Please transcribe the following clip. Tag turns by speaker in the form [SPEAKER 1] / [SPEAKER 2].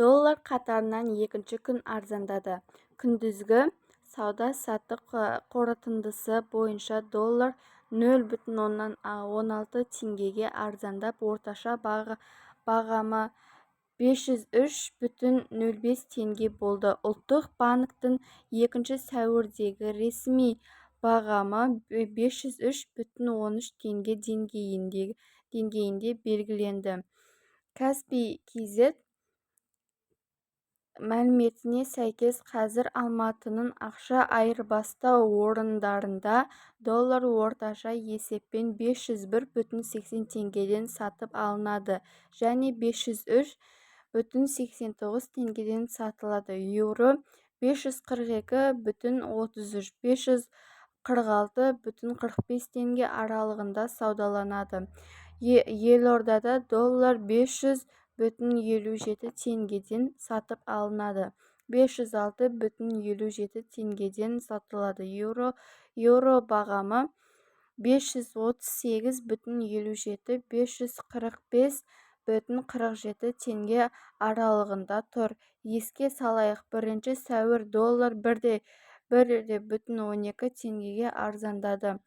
[SPEAKER 1] Доллар қатарынан екінші күн арзандады. Күндізгі сауда-саттық қорытындысы бойынша доллар 0,16 теңгеге арзандап, орташа бағамы 503,05 теңге болды. Ұлттық банктің 2 сәуірдегі ресми бағамы 503,13 теңге деңгейінде белгіленді. Каспий кз мәліметіне сәйкес, қазір Алматының ақша айырбастау орындарында доллар орташа есеппен 501,80 теңгеден сатып алынады және 503,89 теңгеден сатылады. Еуро 542,33, 546,45 теңге аралығында саудаланады. Елордада доллар 500,57 теңгеден сатып алынады, 506,57 теңгеден сатылады. Еуро бағамы 538,57, 545,47 теңге аралығында тұр. Еске салайық, 1 сәуір доллар 1,12 теңгеге арзандады.